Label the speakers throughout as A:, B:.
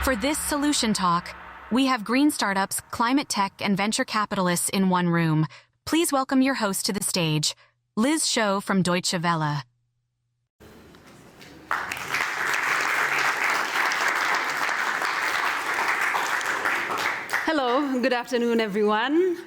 A: For this solution talk, we have green startups, climate tech, and venture capitalists in one room. Please welcome your host to the stage, Liz Shoo from Deutsche Welle.
B: Hello, good afternoon, everyone.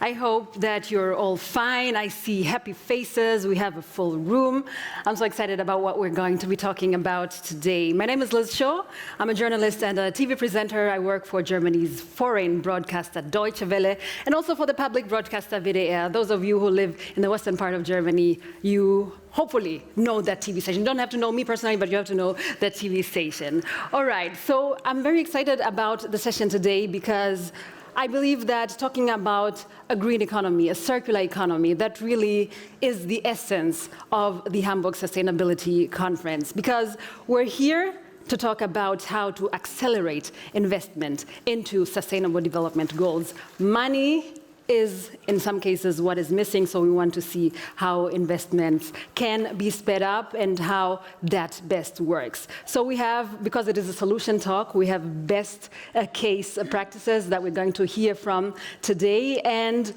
B: I hope that you're all fine. I see happy faces. We have a full room. I'm so excited about what we're going to be talking about today. My name is Liz Shoo. I'm a journalist and a TV presenter. I work for Germany's foreign broadcaster Deutsche Welle and also for the public broadcaster WDR. Those of you who live in the western part of Germany, you hopefully know that TV station. You don't have to know me personally, but you have to know that TV station. All right, so I'm very excited about the session today because I believe that talking about a green economy, a circular economy, that really is the essence of the Hamburg Sustainability Conference, because we're here to talk about how to accelerate investment into sustainable development goals. Money is, in some cases, what is missing, so we want to see how investments can be sped up and how that best works. So we have, because it is a solution talk, we have best case practices that we're going to hear from today, and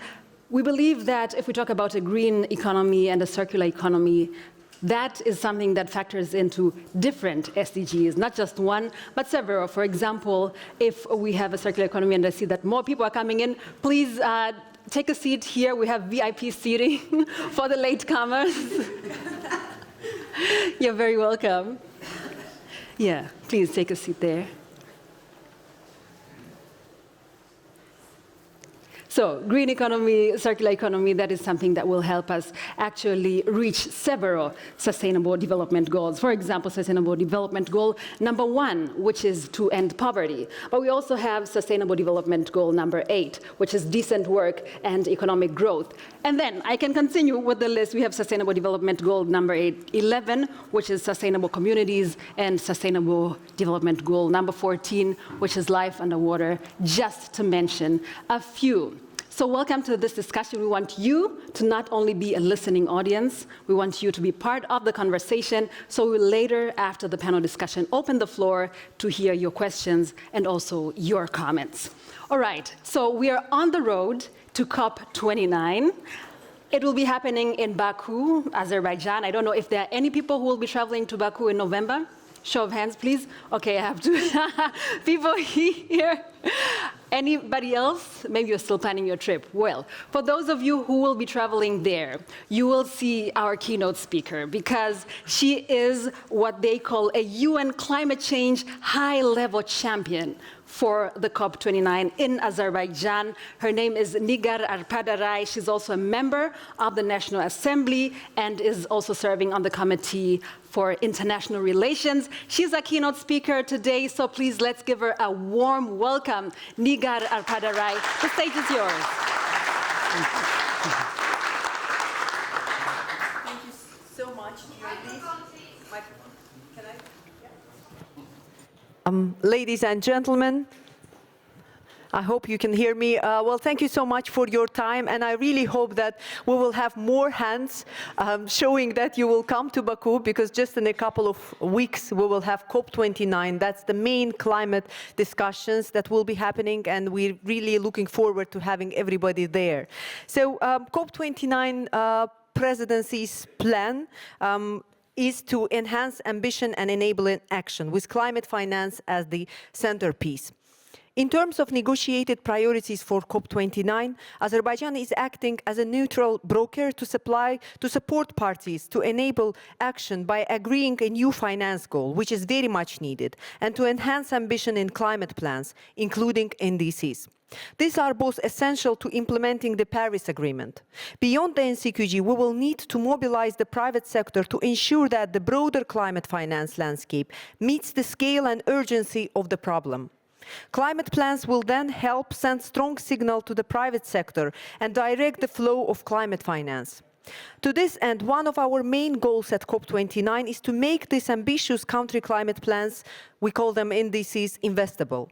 B: we believe that if we talk about a green economy and a circular economy, that is something that factors into different SDGs, not just one, but several. For example, if we have a circular economy and I see that more people are coming in, please take a seat here. We have VIP seating for the latecomers. You're very welcome. Yeah, please take a seat there. So, green economy, circular economy, that is something that will help us actually reach several sustainable development goals. For example, sustainable development goal number 1, which is to end poverty. But we also have sustainable development goal number 8, which is decent work and economic growth. And then I can continue with the list. We have sustainable development goal number 11, which is sustainable communities, and sustainable development goal number 14, which is life underwater, just to mention a few. So welcome to this discussion. We want you to not only be a listening audience, we want you to be part of the conversation. So we'll later, after the panel discussion, open the floor to hear your questions and also your comments. All right, so we are on the road to COP29. It will be happening in Baku, Azerbaijan. I don't know if there are any people who will be traveling to Baku in November. Show of hands, please. Okay, I have to. People here. Anybody else? Maybe you're still planning your trip. Well, for those of you who will be traveling there, you will see our keynote speaker because she is what they call a UN climate change high-level champion for the COP29 in Azerbaijan. Her name is Nigar Arpadarai. She's also a member of the National Assembly and is also serving on the Committee for International Relations. She's a keynote speaker today, so please let's give her a warm welcome. Nigar Arpadarai, the stage is yours.
C: Thank you so much. Ladies and gentlemen, I hope you can hear me. Well, thank you so much for your time, and I really hope that we will have more hands showing that you will come to Baku, because just in a couple of weeks we will have COP29. That's the main climate discussions that will be happening, and we're really looking forward to having everybody there. So COP29 presidency's plan is to enhance ambition and enable action, with climate finance as the centerpiece. In terms of negotiated priorities for COP29, Azerbaijan is acting as a neutral broker to support parties to enable action by agreeing a new finance goal, which is very much needed, and to enhance ambition in climate plans, including NDCs. These are both essential to implementing the Paris Agreement. Beyond the NCQG, we will need to mobilize the private sector to ensure that the broader climate finance landscape meets the scale and urgency of the problem. Climate plans will then help send strong signal to the private sector and direct the flow of climate finance. To this end, one of our main goals at COP29 is to make these ambitious country climate plans, we call them NDCs, investable.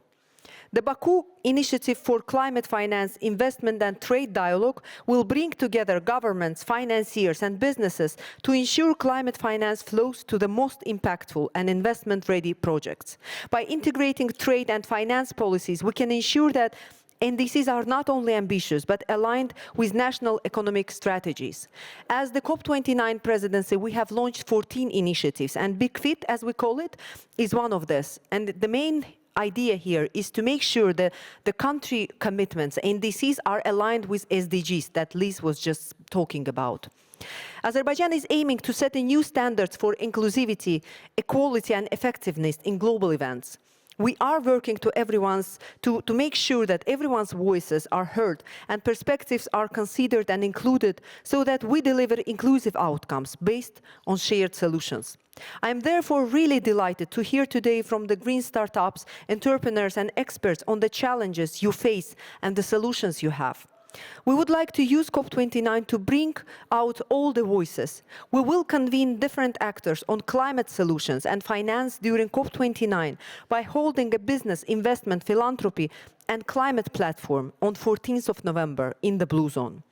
C: The Baku Initiative for Climate Finance, Investment and Trade Dialogue will bring together governments, financiers and businesses to ensure climate finance flows to the most impactful and investment-ready projects. By integrating trade and finance policies, we can ensure that NDCs are not only ambitious, but aligned with national economic strategies. As the COP29 presidency, we have launched 14 initiatives, and Big Fit, as we call it, is one of this. And the main idea here is to make sure that the country commitments, NDCs, are aligned with SDGs that Liz was just talking about. Azerbaijan is aiming to set a new standards for inclusivity, equality, and effectiveness in global events. We are working to make sure that everyone's voices are heard and perspectives are considered and included so that we deliver inclusive outcomes based on shared solutions. I am therefore really delighted to hear today from the green startups, entrepreneurs and experts on the challenges you face and the solutions you have. We would like to use COP29 to bring out all the voices. We will convene different actors on climate solutions and finance during COP29 by holding a business, investment, philanthropy and climate platform on 14th of November in the Blue Zone.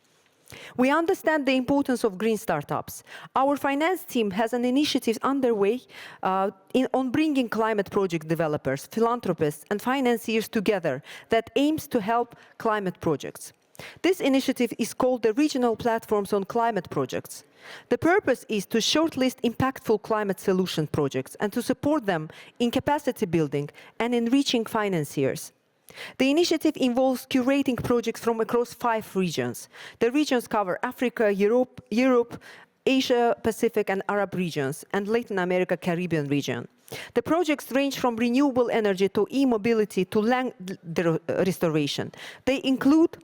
C: We understand the importance of green startups. Our finance team has an initiative underway on bringing climate project developers, philanthropists and financiers together that aims to help climate projects. This initiative is called the Regional Platforms on Climate Projects. The purpose is to shortlist impactful climate solution projects and to support them in capacity building and in reaching financiers. The initiative involves curating projects from across 5 regions. The regions cover Africa, Europe, Asia, Pacific and Arab regions, and Latin America, Caribbean region. The projects range from renewable energy to e-mobility to land restoration. They include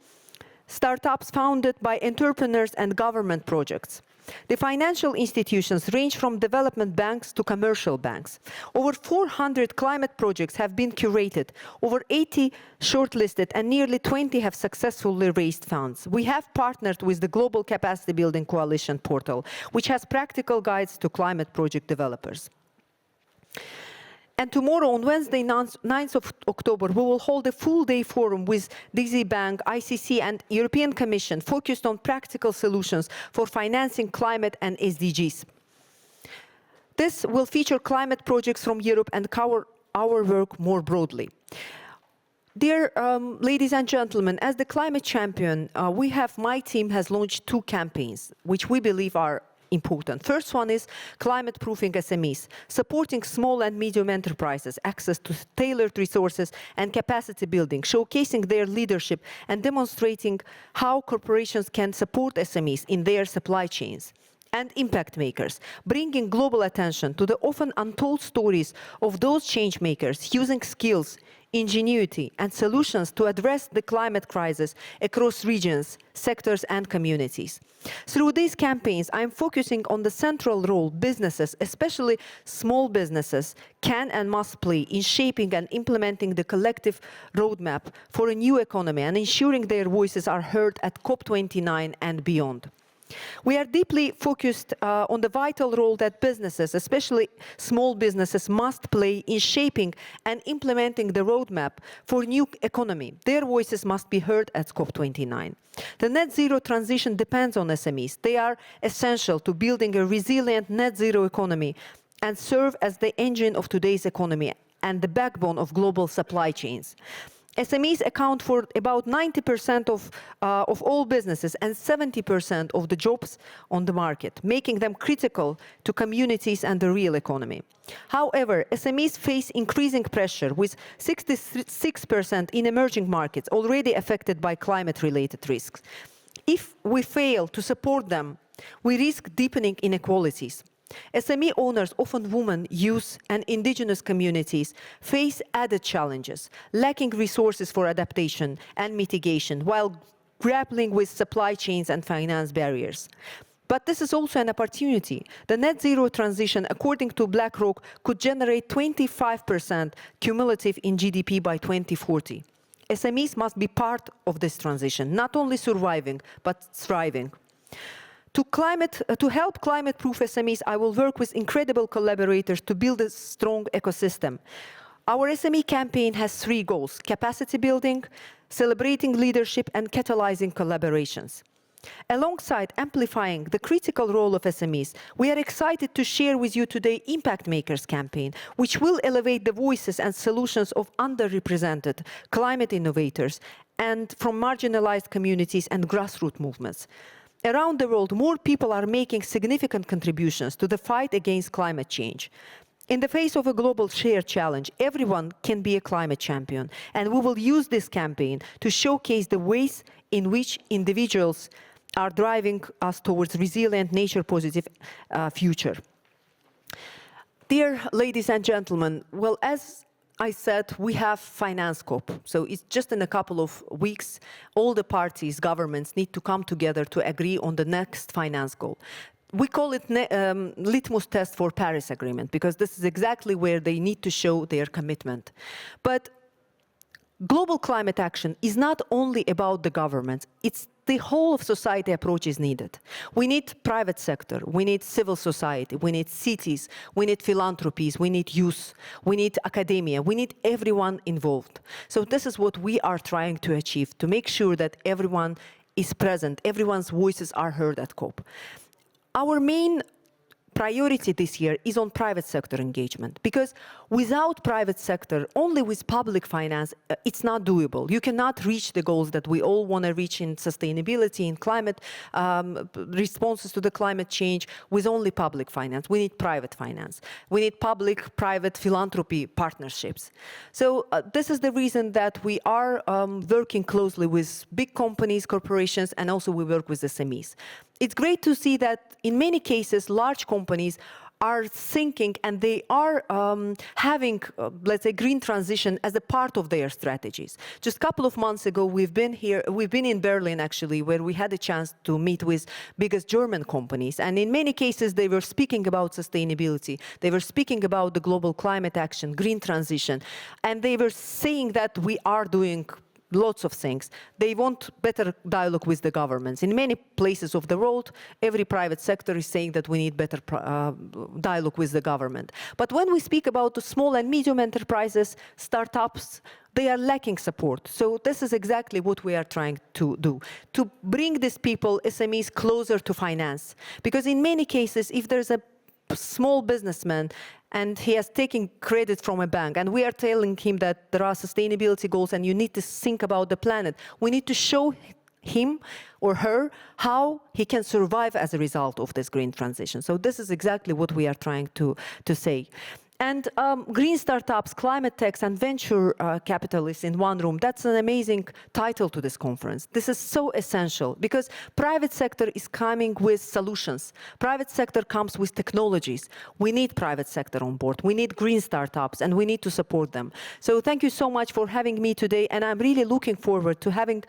C: startups founded by entrepreneurs and government projects. The financial institutions range from development banks to commercial banks. Over 400 climate projects have been curated, over 80 shortlisted, and nearly 20 have successfully raised funds. We have partnered with the Global Capacity Building Coalition portal, which has practical guides to climate project developers. And tomorrow, on Wednesday, 9th of October, we will hold a full-day forum with DZ Bank, ICC, and European Commission focused on practical solutions for financing climate and SDGs. This will feature climate projects from Europe and cover our work more broadly. Dear ladies and gentlemen, as the climate champion, my team has launched 2 campaigns, which we believe are important. First one is climate-proofing SMEs, supporting small and medium enterprises, access to tailored resources and capacity building, showcasing their leadership and demonstrating how corporations can support SMEs in their supply chains. And impact makers, bringing global attention to the often untold stories of those change makers using skills, ingenuity and solutions to address the climate crisis across regions, sectors and communities. Through these campaigns, I'm focusing on the central role businesses, especially small businesses, can and must play in shaping and implementing the collective roadmap for a new economy and ensuring their voices are heard at COP29 and beyond. We are deeply focused on the vital role that businesses, especially small businesses, must play in shaping and implementing the roadmap for a new economy. Their voices must be heard at COP29. The net zero transition depends on SMEs. They are essential to building a resilient net zero economy and serve as the engine of today's economy and the backbone of global supply chains. SMEs account for about 90% of all businesses and 70% of the jobs on the market, making them critical to communities and the real economy. However, SMEs face increasing pressure, with 66% in emerging markets already affected by climate-related risks. If we fail to support them, we risk deepening inequalities. SME owners, often women, youth, and indigenous communities, face added challenges, lacking resources for adaptation and mitigation, while grappling with supply chains and finance barriers. But this is also an opportunity. The net zero transition, according to BlackRock, could generate 25% cumulative in GDP by 2040. SMEs must be part of this transition, not only surviving, but thriving. To help climate-proof SMEs, I will work with incredible collaborators to build a strong ecosystem. Our SME campaign has 3 goals: capacity building, celebrating leadership, and catalyzing collaborations. Alongside amplifying the critical role of SMEs, we are excited to share with you today Impact Makers campaign, which will elevate the voices and solutions of underrepresented climate innovators and from marginalized communities and grassroots movements. Around the world, more people are making significant contributions to the fight against climate change. In the face of a global shared challenge, everyone can be a climate champion, and we will use this campaign to showcase the ways in which individuals are driving us towards resilient, nature-positive future. Dear ladies and gentlemen, well, as I said, we have Finance COP. So it's just in a couple of weeks, all the parties, governments need to come together to agree on the next finance goal. We call it litmus test for Paris Agreement, because this is exactly where they need to show their commitment. But global climate action is not only about the governments, it's the whole of society approach is needed. We need private sector, we need civil society, we need cities, we need philanthropies, we need youth, we need academia, we need everyone involved. So this is what we are trying to achieve, to make sure that everyone is present, everyone's voices are heard at COP. Our main priority this year is on private sector engagement, because without private sector, only with public finance, it's not doable. You cannot reach the goals that we all want to reach in sustainability, in climate responses to the climate change with only public finance. We need private finance. We need public-private philanthropy partnerships. So this is the reason that we are working closely with big companies, corporations, and also we work with SMEs. It's great to see that in many cases, large companies are thinking and they are having, let's say, green transition as a part of their strategies. Just a couple of months ago, we've been in Berlin actually, where we had a chance to meet with biggest German companies. And in many cases, they were speaking about sustainability. They were speaking about the global climate action, green transition. And they were saying that we are doing lots of things. They want better dialogue with the governments. In many places of the world, every private sector is saying that we need better dialogue with the government. But when we speak about the small and medium enterprises, startups, they are lacking support. So this is exactly what we are trying to do, to bring these people, SMEs, closer to finance. Because in many cases, if there's a small businessman and he has taken credit from a bank, and we are telling him that there are sustainability goals and you need to think about the planet, we need to show him or her how he can survive as a result of this green transition. So this is exactly what we are trying to say. And green startups, climate techs, and venture capitalists in one room, that's an amazing title to this conference. This is so essential because private sector is coming with solutions. Private sector comes with technologies. We need private sector on board. We need green startups, and we need to support them. So thank you so much for having me today, and I'm really looking forward to having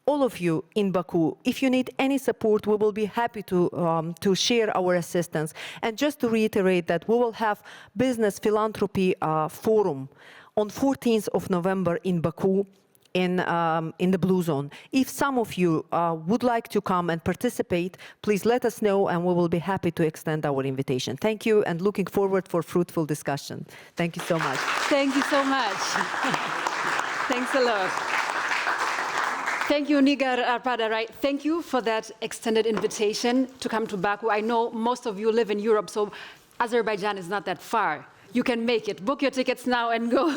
C: all of you in Baku. If you need any support, we will be happy to share our assistance. And just to reiterate that we will have Business Philanthropy Forum on 14th of November in Baku in the Blue Zone. If some of you would like to come and participate, please let us know and we will be happy to extend our invitation. Thank you and looking forward for fruitful discussion. Thank you so much.
B: Thank you so much. Thanks a lot. Thank you, Nigar Arpadarai. Thank you for that extended invitation to come to Baku. I know most of you live in Europe, so Azerbaijan is not that far. You can make it. Book your tickets now and go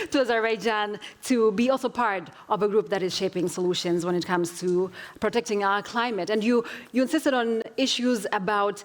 B: to Azerbaijan to be also part of a group that is shaping solutions when it comes to protecting our climate. And you insisted on issues about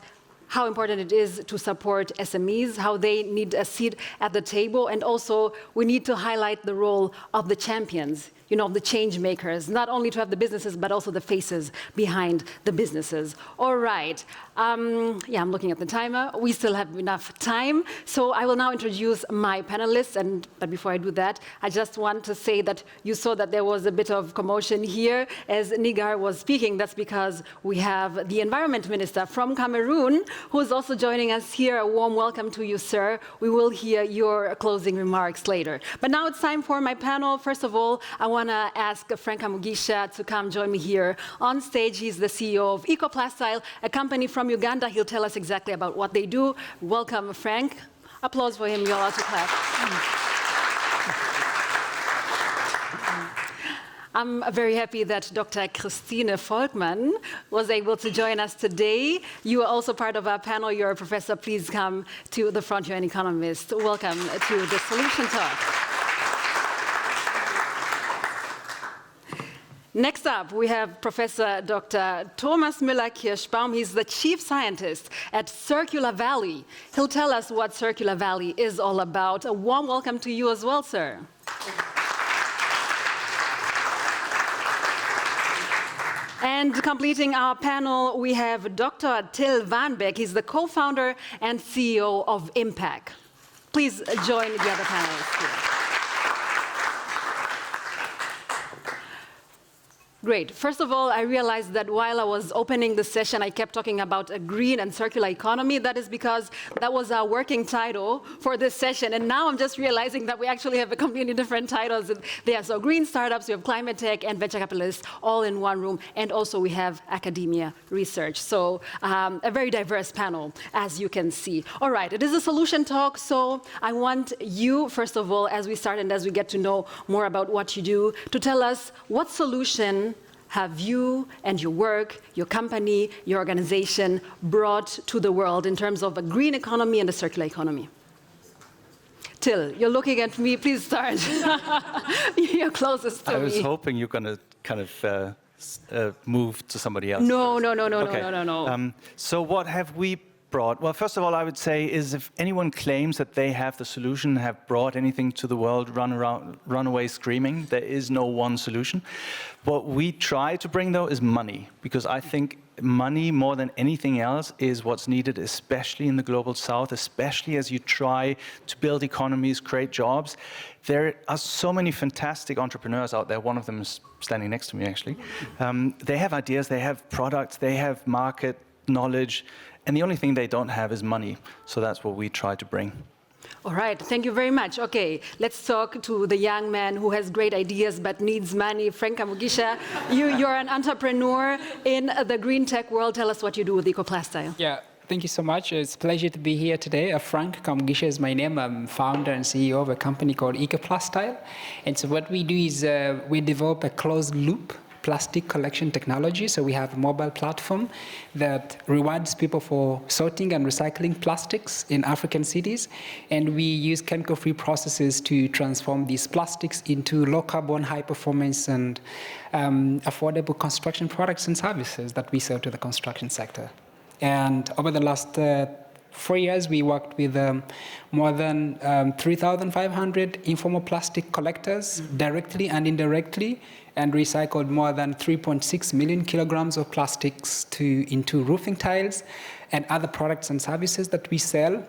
B: how important it is to support SMEs, how they need a seat at the table, and also we need to highlight the role of the champions, you know, the change makers, not only to have the businesses, but also the faces behind the businesses. All right. Yeah, I'm looking at the timer. We still have enough time. So I will now introduce my panelists. But before I do that, I just want to say that you saw that there was a bit of commotion here as Nigar was speaking. That's because we have the Environment Minister from Cameroon, who is also joining us here. A warm welcome to you, sir. We will hear your closing remarks later. But now it's time for my panel. First of all, I want to ask Franc Kamugyisha to come join me here on stage. He's the CEO of Ecoplastile, a company from Uganda. He'll tell us exactly about what they do. Welcome, Frank. Applause for him. You're allowed to clap. I'm very happy that Dr. Christine Volkmann was able to join us today. You are also part of our panel. You're a professor. Please come to the front. You're an economist. Welcome to the Solution Talk. Next up, we have Professor Dr. Thomas Müller-Kirschbaum. He's the chief scientist at Circular Valley. He'll tell us what Circular Valley is all about. A warm welcome to you as well, sir. And completing our panel, we have Dr. Till Wahnbaeck. He's the co-founder and CEO of Impacc. Please join the other panelists here. Great. First of all, I realized that while I was opening the session, I kept talking about a green and circular economy. That is because that was our working title for this session. And now I'm just realizing that we actually have a completely different titles. There are so green startups, we have climate tech and venture capitalists all in one room. And also we have academia research. So a very diverse panel, as you can see. All right, it is a solution talk. So I want you, first of all, as we start and as we get to know more about what you do, to tell us what solution have you and your work, your company, your organization brought to the world in terms of a green economy and a circular economy? Till, you're looking at me. Please start. You're closest to me.
D: I was hoping you're going to kind of move to somebody else.
B: No.
D: So what have we brought? Well, first of all, I would say is if anyone claims that they have the solution, have brought anything to the world, run away screaming. There is no one solution. What we try to bring, though, is money, because I think money, more than anything else, is what's needed, especially in the global south, especially as you try to build economies, create jobs. There are so many fantastic entrepreneurs out there. One of them is standing next to me, actually. They have ideas, they have products, they have market knowledge, and the only thing they don't have is money. So that's what we try to bring.
B: All right, thank you very much. Okay, let's talk to the young man who has great ideas but needs money. Franc Kamugyisha, you're an entrepreneur in the green tech world. Tell us what you do with Ecoplastile.
E: Yeah, thank you so much. It's a pleasure to be here today. Franc Kamugyisha is my name. I'm founder and CEO of a company called Ecoplastile. And so what we do is we develop a closed loop plastic collection technology. So we have a mobile platform that rewards people for sorting and recycling plastics in African cities. And we use chemical-free processes to transform these plastics into low-carbon, high-performance, and affordable construction products and services that we sell to the construction sector. And over the last 4 years, we worked with more than 3,500 informal plastic collectors, directly and indirectly, and recycled more than 3.6 million kilograms of plastics into roofing tiles and other products and services that we sell.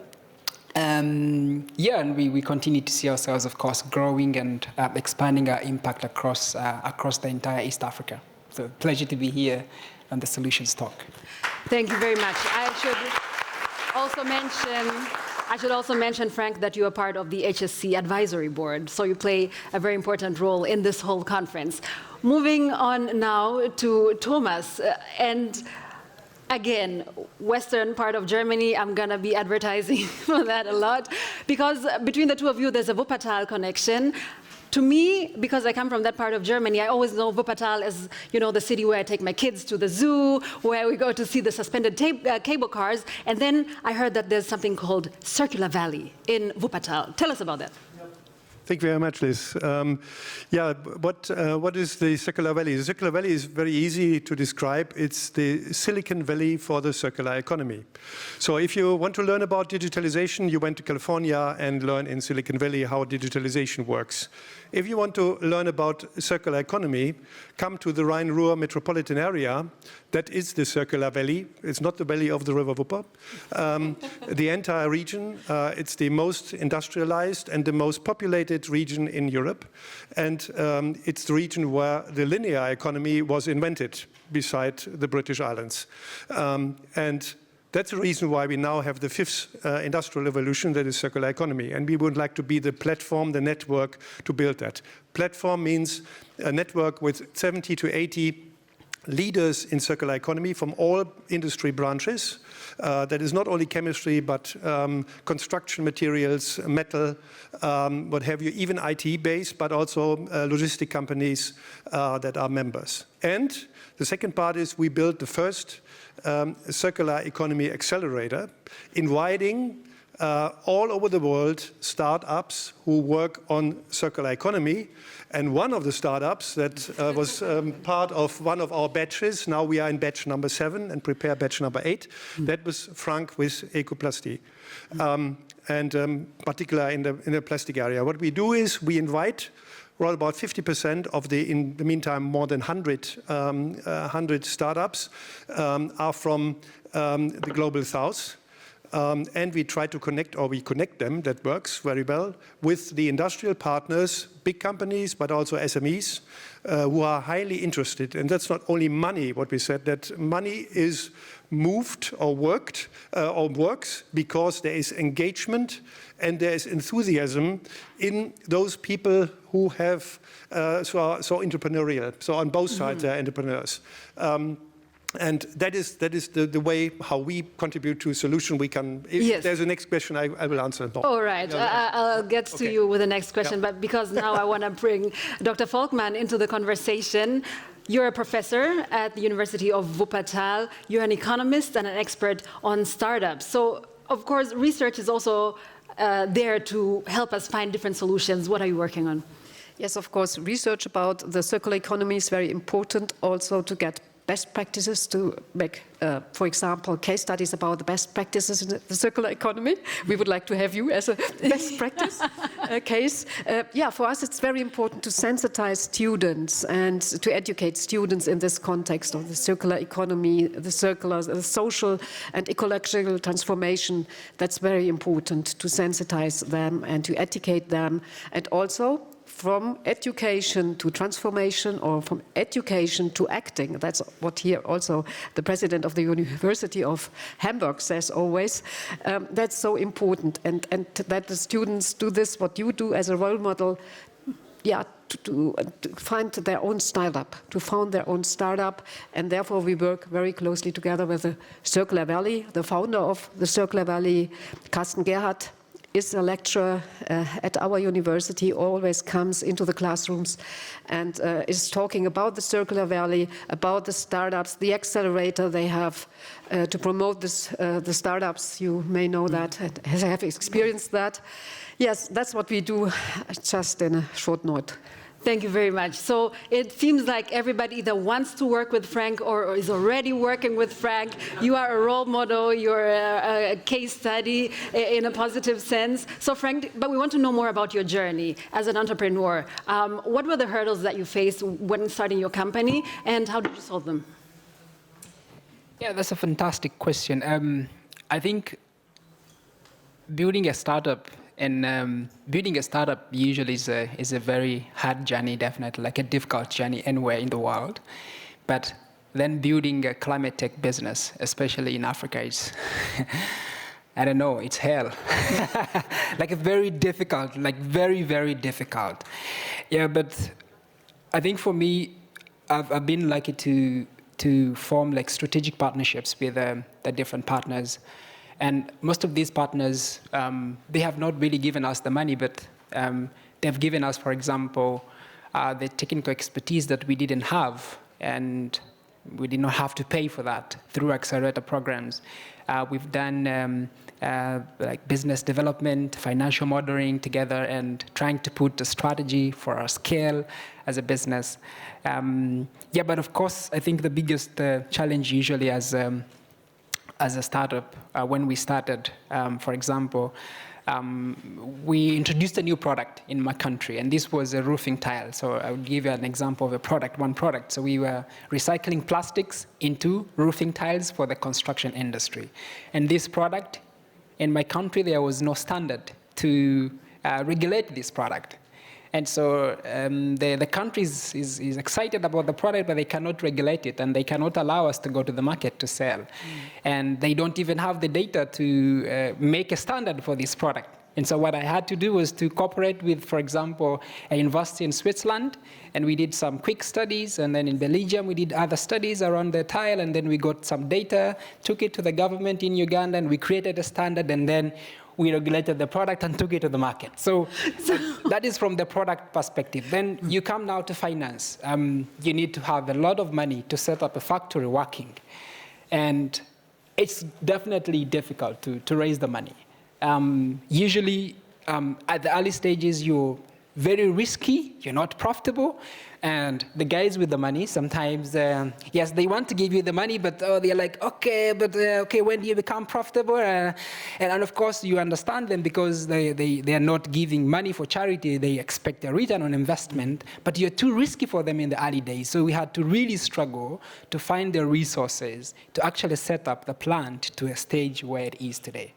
E: And we continue to see ourselves, of course, growing and expanding our impact across the entire East Africa. So pleasure to be here on the Solutions Talk.
B: Thank you very much. I should also mention, Frank, that you are part of the HSC advisory board, so you play a very important role in this whole conference. Moving on now to Thomas, and again, western part of Germany, I'm going to be advertising for that a lot, because between the two of you, there's a Wuppertal connection. To me, because I come from that part of Germany, I always know Wuppertal as, the city where I take my kids to the zoo, where we go to see the suspended cable cars. And then I heard that there's something called Circular Valley in Wuppertal. Tell us about that.
F: Thank you very much, Liz. What is the Circular Valley? The Circular Valley is very easy to describe. It's the Silicon Valley for the circular economy. So if you want to learn about digitalization, you went to California and learn in Silicon Valley how digitalization works. If you want to learn about circular economy, come to the Rhine-Ruhr metropolitan area. That is the Circular Valley. It's not the valley of the River Wupper. The entire region, it's the most industrialized and the most populated region in Europe. And it's the region where the linear economy was invented, beside the British Islands. And that's the reason why we now have the fifth industrial revolution, that is circular economy. And we would like to be the platform, the network to build that. Platform means a network with 70 to 80 leaders in circular economy from all industry branches. That is not only chemistry, but construction materials, metal, what have you, even IT-based, but also logistic companies that are members. And the second part is we built the first circular economy accelerator, inviting all over the world startups who work on circular economy. And one of the startups that was part of one of our batches, now we are in batch number 7 and prepare batch number 8, that was Franc with Ecoplastile, and particularly in the plastic area. What we do is we invite around about 50% of in the meantime, more than 100 startups are from the global south. And we try to we connect them, that works very well, with the industrial partners, big companies, but also SMEs, who are highly interested. And that's not only money, what we said, that money is moved or worked or works because there is engagement and there is enthusiasm in those people who have so entrepreneurial. So on both sides, they're entrepreneurs. And that is the way how we contribute to a solution. We can. If there's a next question, I will answer.
B: All right, I'll get to you with the next question, but because now I want to bring Dr. Volkmann into the conversation. You're a professor at the University of Wuppertal. You're an economist and an expert on startups. So, of course, research is also there to help us find different solutions. What are you working on?
G: Yes, of course, research about the circular economy is very important, also to get best practices, to make, for example, case studies about the best practices in the circular economy. We would like to have you as a best practice case. Yeah, for us it's very important to sensitize students and to educate students in this context of the circular economy, the social and ecological transformation. That's very important to sensitize them and to educate them, and also from education to transformation, or from education to acting. That's what here also the president of the University of Hamburg says always. That's so important, and that the students do this, what you do as a role model, yeah, to find their own startup, to found their own startup, and therefore we work very closely together with the Circular Valley. The founder of the Circular Valley, Carsten Gerhardt, is a lecturer at our university, always comes into the classrooms and is talking about the Circular Valley, about the startups, the accelerator they have to promote this, the startups. You may know that and have experienced that. Yes, that's what we do, just in a short note.
B: Thank you very much. So it seems like everybody either wants to work with Franc or is already working with Franc. You are a role model, you're a case study in a positive sense. So Franc, but we want to know more about your journey as an entrepreneur. What were the hurdles that you faced when starting your company, and how did you solve them?
E: Yeah, that's a fantastic question. I think building a startup usually is a very hard journey, definitely, like a difficult journey anywhere in the world. But then building a climate tech business, especially in Africa, is, I don't know, it's hell. Like very difficult, like very, very difficult. Yeah, but I think for me, I've been lucky to form like strategic partnerships with the different partners. And most of these partners, they have not really given us the money, but they've given us, for example, the technical expertise that we didn't have, and we did not have to pay for that through accelerator programs. We've done like business development, financial modeling together, and trying to put a strategy for our scale as a business. Yeah, but of course, I think the biggest challenge usually as a startup, when we started, for example, we introduced a new product in my country, and this was a roofing tile. So I would give you an example of one product. So we were recycling plastics into roofing tiles for the construction industry. And this product, in my country, there was no standard to regulate this product. And so the country is excited about the product, but they cannot regulate it, and they cannot allow us to go to the market to sell. And they don't even have the data to make a standard for this product. And so what I had to do was to cooperate with, for example, a university in Switzerland, and we did some quick studies, and then in Belgium we did other studies around the tile, and then we got some data, took it to the government in Uganda, and we created a standard, and then we regulated the product and took it to the market. So that is from the product perspective. Then you come now to finance. You need to have a lot of money to set up a factory working. And it's definitely difficult to raise the money. Usually, at the early stages, you're very risky, you're not profitable, and the guys with the money sometimes, yes, they want to give you the money, but they're like, okay, but okay, when do you become profitable? And of course, you understand them because they are not giving money for charity, they expect a return on investment, but you're too risky for them in the early days. So we had to really struggle to find the resources to actually set up the plant to a stage where it is today.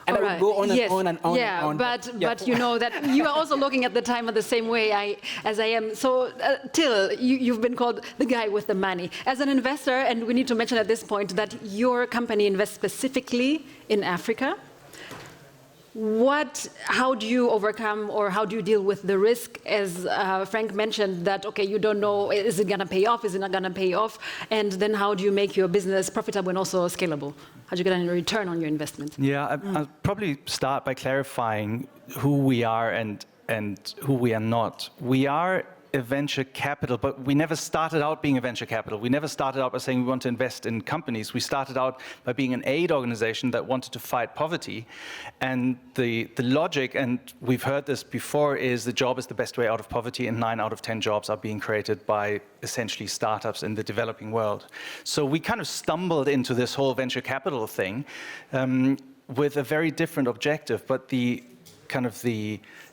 E: And I would go on and on and on.
B: Yeah,
E: and on.
B: But you know that you are also looking at the time the same way as I am. So Till, you've been called the guy with the money. As an investor, and we need to mention at this point that your company invests specifically in Africa. How do you overcome, or how do you deal with the risk? As Frank mentioned, that okay, you don't know, is it going to pay off? Is it not going to pay off? And then how do you make your business profitable and also scalable? How do you get a return on your investment?
D: Yeah, I'll probably start by clarifying who we are and who we are not. We are a venture capital, but we never started out being a venture capital. We never started out by saying we want to invest in companies. We started out by being an aid organization that wanted to fight poverty. And the logic, and we've heard this before, is the job is the best way out of poverty, and 9 out of 10 jobs are being created by essentially startups in the developing world. So we kind of stumbled into this whole venture capital thing with a very different objective, but the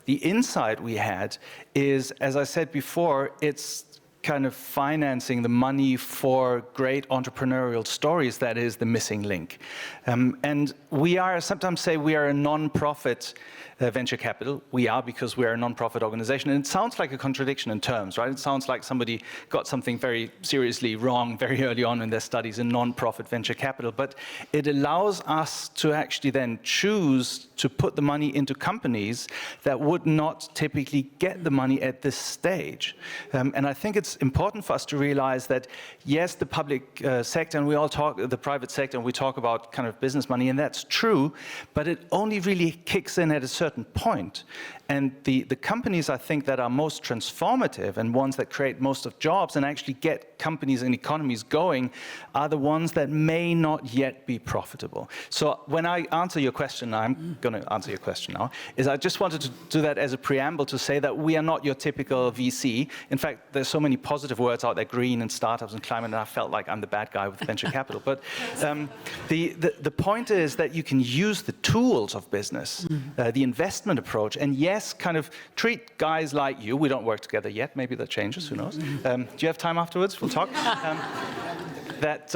D: insight we had is, as I said before, it's kind of financing the money for great entrepreneurial stories that is the missing link. And we are, sometimes say we are a non-profit venture capital. We are, because we are a non-profit organization. And it sounds like a contradiction in terms, right? It sounds like somebody got something very seriously wrong very early on in their studies in non-profit venture capital. But it allows us to actually then choose to put the money into companies that would not typically get the money at this stage. And I think it's important for us to realize that, yes, the public sector, and we all talk, the private sector, and we talk about kind of business money, and that's true, but it only really kicks in at a certain point. And the companies, I think, that are most transformative and ones that create most of jobs and actually get companies and economies going are the ones that may not yet be profitable. So when I answer your question, I'm going to answer your question now, is I just wanted to do that as a preamble to say that we are not your typical VC. In fact, there's so many positive words out there, green and startups and climate, and I felt like I'm the bad guy with venture capital. But the point is that you can use the tools of business, the investment approach, and yes, kind of treat guys like you. We don't work together yet. Maybe that changes. Who knows? Do you have time afterwards? We'll talk. That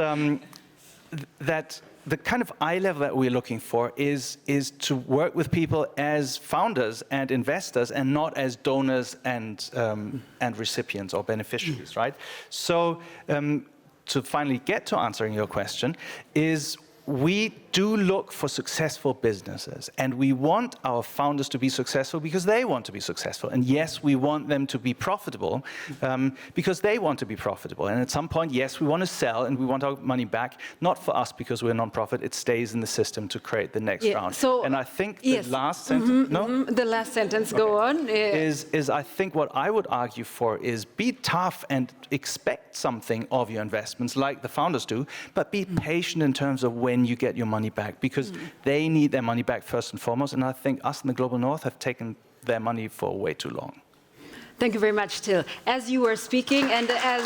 D: the kind of eye level that we're looking for is to work with people as founders and investors, and not as donors and recipients or beneficiaries, right? So to finally get to answering your question is, we do look for successful businesses, and we want our founders to be successful because they want to be successful. And yes, we want them to be profitable because they want to be profitable. And at some point, yes, we want to sell and we want our money back, not for us because we're a non-profit. It stays in the system to create the next round.
B: So,
D: and I think the last sentence,
B: the last sentence, go on.
D: Is I think what I would argue for is be tough and expect something of your investments like the founders do, but be patient in terms of when you get your money back, because they need their money back first and foremost, and I think us in the Global North have taken their money for way too long.
B: Thank you very much, Till. As you were speaking, and as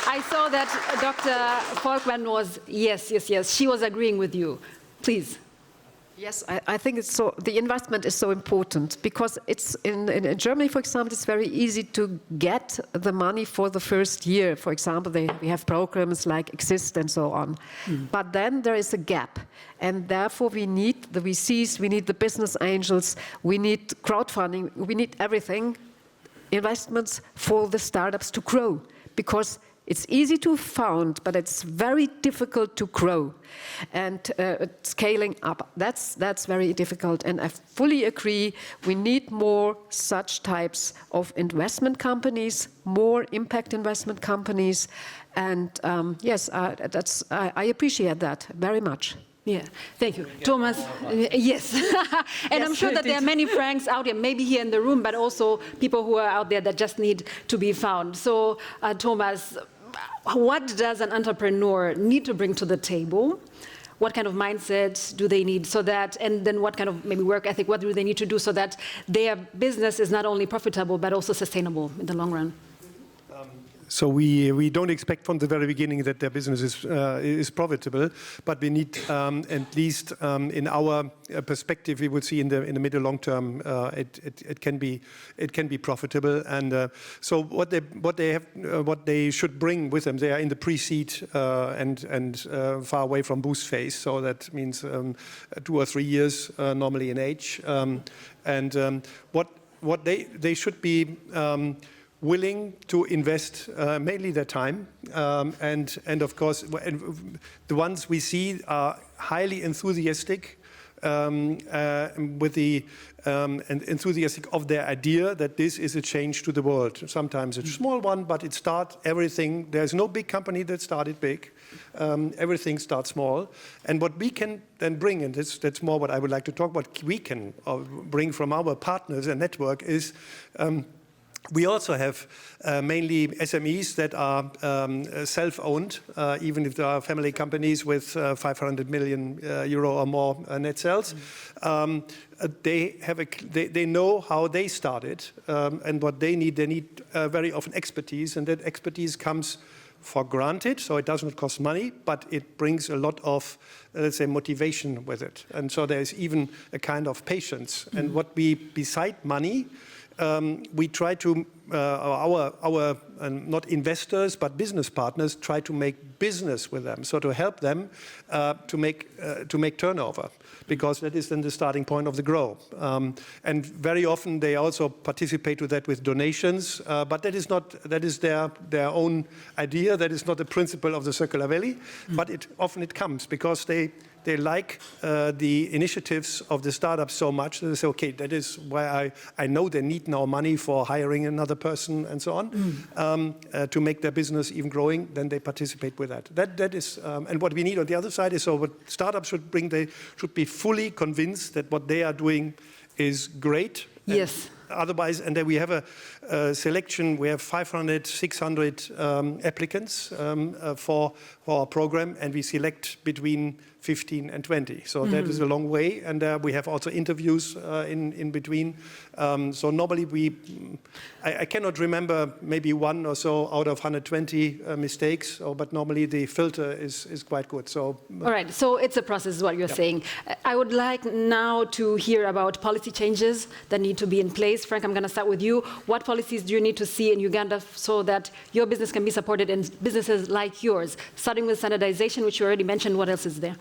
B: I saw that Dr. Volkmann was, yes, she was agreeing with you. Please.
G: Yes, I think it's so. The investment is so important because it's in Germany, for example, it's very easy to get the money for the first year. For example, we have programs like Exist and so on. But then there is a gap, and therefore we need the VCs, we need the business angels, we need crowdfunding, we need everything, investments for the startups to grow, because It's easy to found, but it's very difficult to grow. And scaling up, that's very difficult. And I fully agree, we need more such types of investment companies, more impact investment companies. And yes, I appreciate that very much.
B: Yeah, thank you. Thomas, yes. And I'm sure that there are many Franks out there, maybe here in the room, but also people who are out there that just need to be found. So, Thomas, what does an entrepreneur need to bring to the table? What kind of mindset do they need so that, and then what kind of maybe work ethic, what do they need to do so that their business is not only profitable, but also sustainable in the long run?
F: So we don't expect from the very beginning that their business is profitable, but we need at least in our perspective, we would see in the middle long term it can be profitable. And so what they should bring with them, they are in the pre-seed and far away from boost phase. So that means 2 or 3 years normally in age. What they should be willing to invest mainly their time, and of course, the ones we see are highly enthusiastic with the and enthusiastic of their idea that this is a change to the world. Sometimes it's a small one, but it starts everything. There's no big company that started big. Everything starts small. And what we can then bring, and that's more what I would like to talk about, we can bring from our partners and network is we also have mainly SMEs that are self-owned, even if there are family companies with 500 million euro or more net sales. They know how they started and what they need. They need very often expertise, and that expertise comes for granted, so it doesn't cost money, but it brings a lot of, let's say, motivation with it. And so there's even a kind of patience. Mm-hmm. And what we, beside money, we try to, our not investors, but business partners try to make business with them. So to help them to make turnover, because that is then the starting point of the grow. And very often they also participate to that with donations, but that is their own idea. That is not the principle of the Circular Valley, but often it comes because they like the initiatives of the startups so much that they say, okay, that is why I know they need now money for hiring another person and so on, to make their business even growing, then they participate with that. That is, and what we need on the other side is, so what startups should bring, they should be fully convinced that what they are doing is great.
B: Yes.
F: Otherwise, and then we have a selection, we have 500, 600 applicants for our program, and we select between 15 and 20. So that is a long way, and we have also interviews in between. So normally I cannot remember maybe one or so out of 120 mistakes, but normally the filter is quite good. So
B: all right, so it's a process is what you're saying. I would like now to hear about policy changes that need to be in place. Frank, I'm going to start with you. What policies do you need to see in Uganda so that your business can be supported and businesses like yours? Starting with standardization, which you already mentioned, what else is there?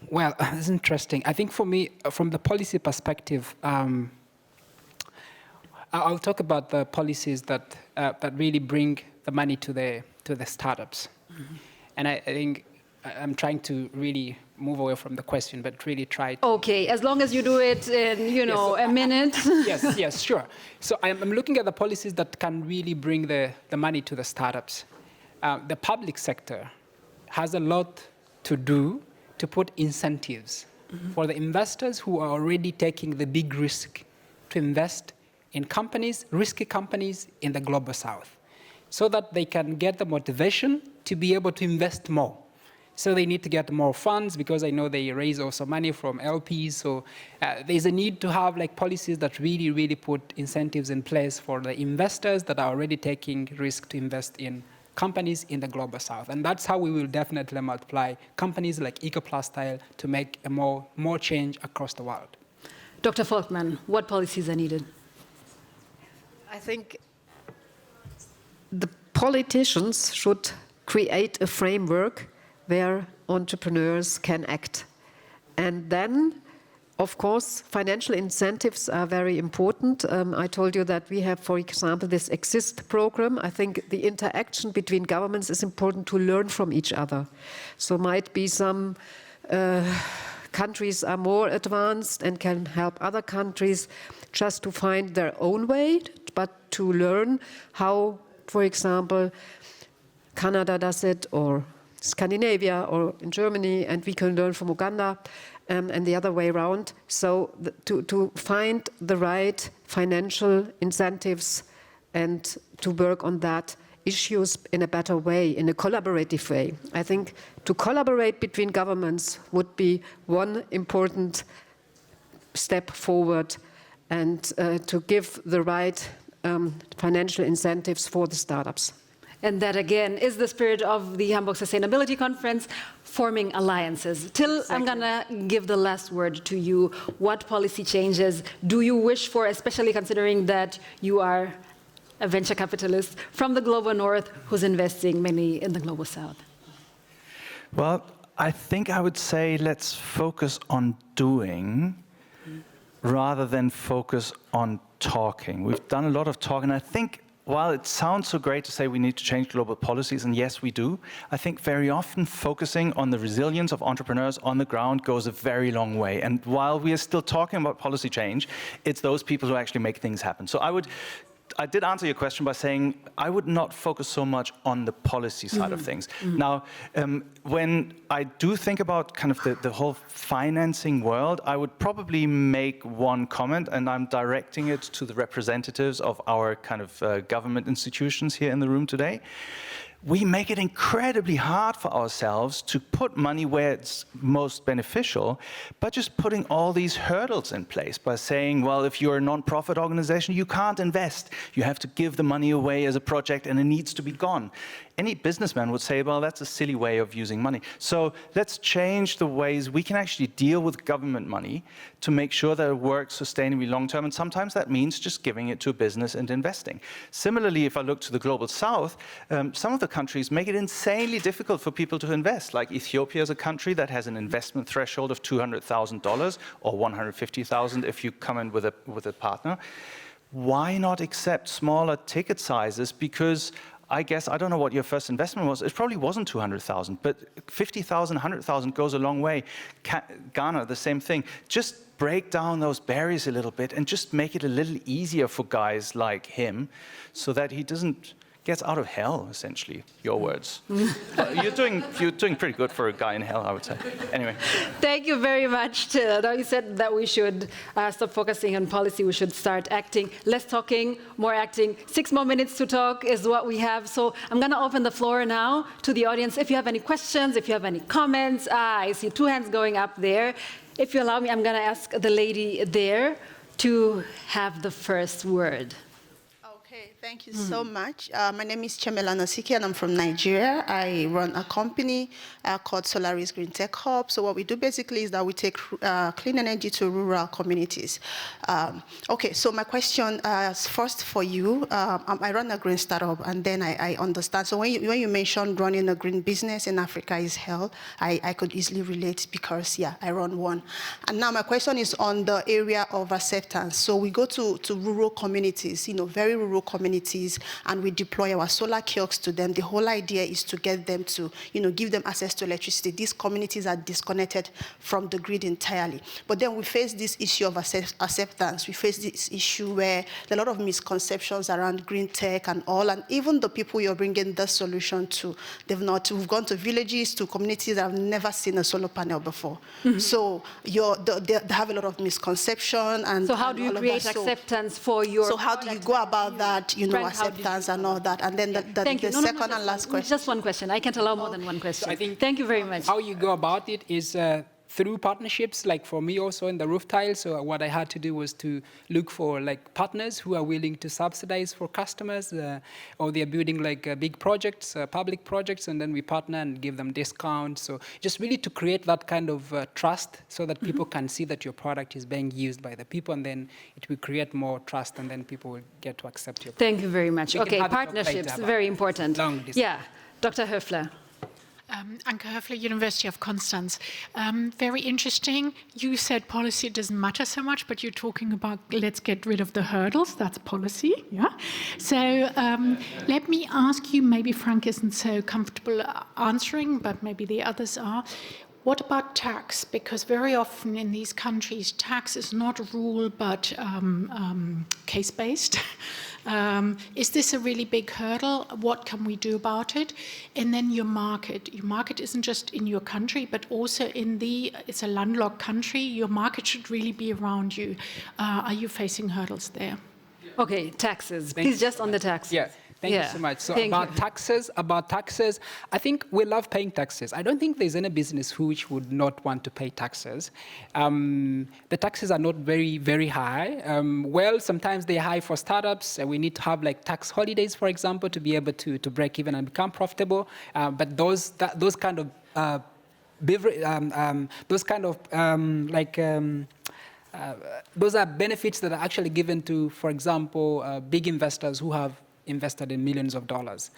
E: Well, it's interesting. I think for me, from the policy perspective, I'll talk about the policies that really bring the money to the startups. Mm-hmm. And I think I'm trying to really move away from the question, but really try to...
B: Okay, as long as you do it in, a minute.
E: Yes, sure. So I'm looking at the policies that can really bring the money to the startups. The public sector has a lot to do to put incentives for the investors who are already taking the big risk to invest in companies, risky companies in the global south, so that they can get the motivation to be able to invest more. So they need to get more funds, because I know they raise also money from LPs. So there's a need to have policies that really, really put incentives in place for the investors that are already taking risk to invest in companies in the global south. And that's how we will definitely multiply companies like Ecoplastile to make a more change across the world.
B: Dr. Volkmann, what policies are needed?
G: I think the politicians should create a framework where entrepreneurs can act. And then Of course, financial incentives are very important. I told you that we have, for example, this EXIST program. I think the interaction between governments is important to learn from each other. So might be some countries are more advanced and can help other countries just to find their own way, but to learn how, for example, Canada does it, or Scandinavia, or in Germany, and we can learn from Uganda. And the other way around. So to find the right financial incentives and to work on that issues in a better way, in a collaborative way. I think to collaborate between governments would be one important step forward, and to give the right financial incentives for the startups.
B: And that, again, is the spirit of the Hamburg Sustainability Conference, forming alliances. Till, I'm going to give the last word to you. What policy changes do you wish for, especially considering that you are a venture capitalist from the global north who's investing mainly in the global south?
D: Well, I think I would say let's focus on doing rather than focus on talking. We've done a lot of talking, and I think while it sounds so great to say we need to change global policies, and yes, we do, I think very often focusing on the resilience of entrepreneurs on the ground goes a very long way. And while we are still talking about policy change, it's those people who actually make things happen. So I did answer your question by saying I would not focus so much on the policy side of things. Now, when I do think about kind of the whole financing world, I would probably make one comment, and I'm directing it to the representatives of our kind of government institutions here in the room today. We make it incredibly hard for ourselves to put money where it's most beneficial, but just putting all these hurdles in place by saying, well, if you're a non-profit organization, you can't invest. You have to give the money away as a project and it needs to be gone. Any businessman would say, well, that's a silly way of using money. So let's change the ways we can actually deal with government money to make sure that it works sustainably long-term. And sometimes that means just giving it to a business and investing. Similarly, if I look to the global south, some of the countries make it insanely difficult for people to invest. Like Ethiopia is a country that has an investment threshold of $200,000 or $150,000 if you come in with a partner. Why not accept smaller ticket sizes? Because I guess, I don't know what your first investment was. It probably wasn't 200,000, but 50,000, 100,000 goes a long way. Ghana, the same thing. Just break down those barriers a little bit and just make it a little easier for guys like him so that he gets out of hell, essentially, your words. You're doing pretty good for a guy in hell, I would say. Anyway.
B: Thank you very much, Till. You said that we should stop focusing on policy, we should start acting. Less talking, more acting. 6 more minutes to talk is what we have. So I'm going to open the floor now to the audience. If you have any questions, if you have any comments, I see 2 hands going up there. If you allow me, I'm going to ask the lady there to have the first word.
H: Thank you so much. My name is Chemela Nasiki, and I'm from Nigeria. I run a company called Solaris Green Tech Hub. So what we do basically is that we take clean energy to rural communities. Okay, so my question is first for you. I run a green startup, and then I understand. So when you mentioned running a green business in Africa is hell, I could easily relate because, yeah, I run one. And now my question is on the area of acceptance. So we go to rural communities, very rural communities, and we deploy our solar kiosks to them. The whole idea is to get them to, give them access to electricity. These communities are disconnected from the grid entirely. But then we face this issue of acceptance. We face this issue where there are a lot of misconceptions around green tech and all, and even the people you're bringing the solution to, we've gone to villages, to communities that have never seen a solar panel before. So they have a lot of misconception. And
B: so how do you create acceptance for your
H: So how do you go about that, acceptance and all that? And then the second and last question.
B: Just one question. I can't allow more than one question.
E: So I think
B: thank you very much.
E: How you go about it is through partnerships, like for me also in the roof tile. So what I had to do was to look for partners who are willing to subsidize for customers, or they're building big projects, public projects, and then we partner and give them discounts. So just really to create that kind of trust so that people can see that your product is being used by the people, and then it will create more trust, and then people will get to accept your product.
B: Thank you very much. Okay, partnerships, very important.
E: Long distance.
B: Yeah, Dr. Höfler.
I: Anke Höfler, University of Constance. Very interesting. You said policy doesn't matter so much, but you're talking about let's get rid of the hurdles. That's policy, yeah? So let me ask you, maybe Frank isn't so comfortable answering, but maybe the others are. What about tax? Because very often in these countries, tax is not a rule, but case-based. Is this a really big hurdle? What can we do about it? And then your market. Your market isn't just in your country, but also it's a landlocked country. Your market should really be around you. Are you facing hurdles there?
B: Okay, taxes. Please, just on the taxes.
E: Yeah. Thank you so much. So about taxes, I think we love paying taxes. I don't think there's any business which would not want to pay taxes. The taxes are not very, very high. Well, sometimes they're high for startups. We need to have like tax holidays, for example, to be able to break even and become profitable. But those kind of those are benefits that are actually given to, for example, big investors who have invested in millions of dollars.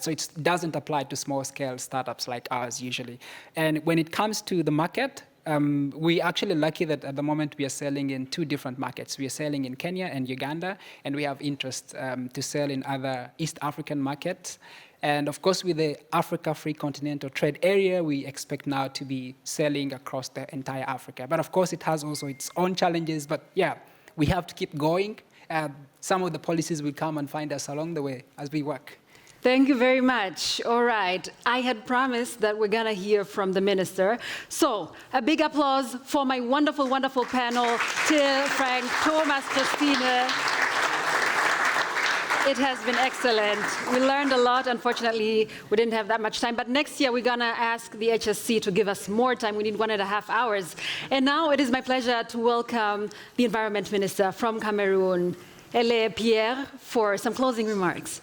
E: So it doesn't apply to small-scale startups like ours usually. And when it comes to the market, we're actually lucky that at the moment we are selling in 2 different markets. We are selling in Kenya and Uganda, and we have interest to sell in other East African markets. And of course, with the Africa Free Continental Trade Area, we expect now to be selling across the entire Africa. But of course, it has also its own challenges. But yeah, we have to keep going. Some of the policies will come and find us along the way as we work.
B: Thank you very much. All right. I had promised that we're going to hear from the minister. So a big applause for my wonderful, wonderful panel, Till, Frank, Thomas, Christine. It has been excellent. We learned a lot. Unfortunately, we didn't have that much time. But next year, we're going to ask the HSC to give us more time. We need 1.5 hours. And now it is my pleasure to welcome the Environment Minister from Cameroon, Ele Pierre, for some closing remarks.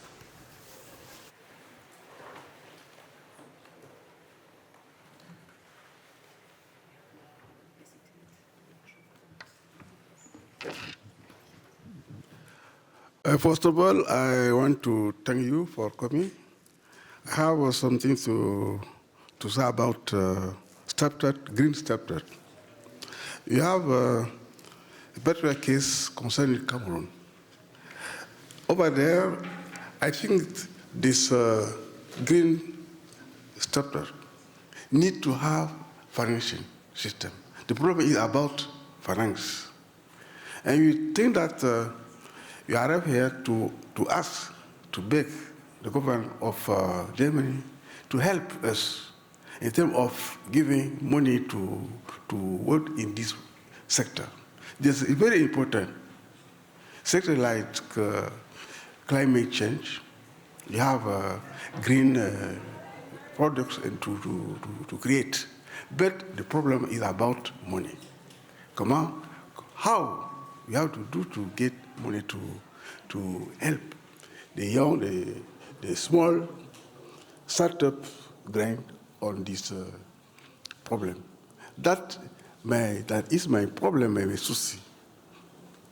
J: First of all, I want to thank you for coming. I have something to say about green stepdad. You have a better case concerning Cameroon. Over there, I think this green stepdad need to have financing system. The problem is about finance. And you think that you arrive here to ask, to beg the government of Germany to help us in terms of giving money to work in this sector. This is very important. Sector like climate change, you have green products and to create. But the problem is about money. How you have to do to get money to help the young, the small startup grind on this problem. That is my problem, my souci.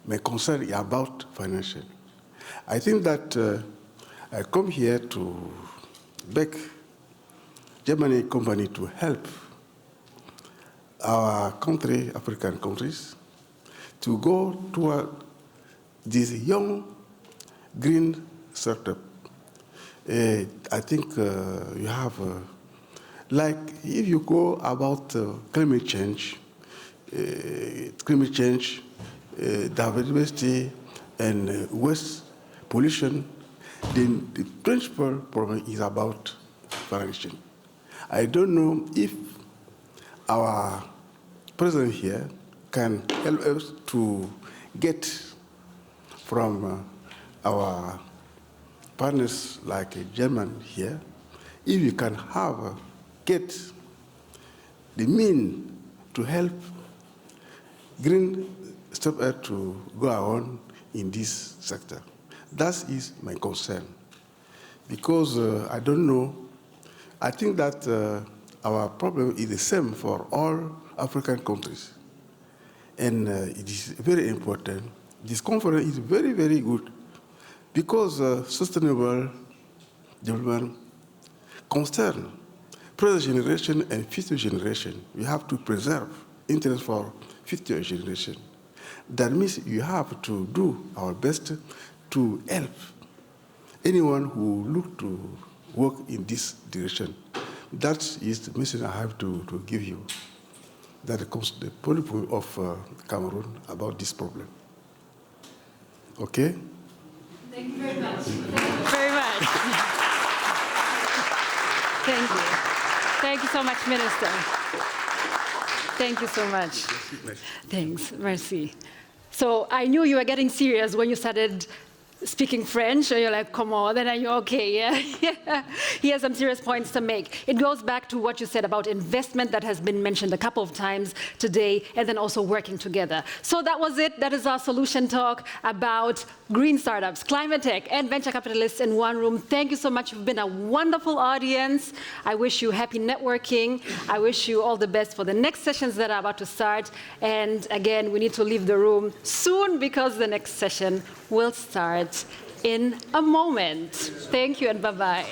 J: My concern is about financial. I think that I come here to beg Germany company to help our country, African countries, to go toward this young green startup. I think you have, like if you go about climate change, diversity, and waste pollution, then the principal problem is about financing. I don't know if our president here can help us to get from our partners like German here, if we can get the means to help green startup to go on in this sector. That is my concern. Because I don't know, I think that our problem is the same for all African countries. And it is very important. This conference is very, very good because sustainable development concerns present generation and future generation. You have to preserve interest for future generation. That means you have to do our best to help anyone who look to work in this direction. That is the message I have to give you. That comes the point of Cameroon about this problem. Okay?
B: Thank you very much. Thank you very much. Thank you. Thank you so much, Minister. Thank you so much. Thanks, merci. So I knew you were getting serious when you started speaking French, and you're like, come on, then are you okay? Yeah. He has some serious points to make. It goes back to what you said about investment that has been mentioned a couple of times today, and then also working together. So that was it. That is our solution talk about green startups, climate tech, and venture capitalists in one room. Thank you so much. You've been a wonderful audience. I wish you happy networking. I wish you all the best for the next sessions that are about to start. And again, we need to leave the room soon because the next session will start in a moment. Thank you and bye-bye.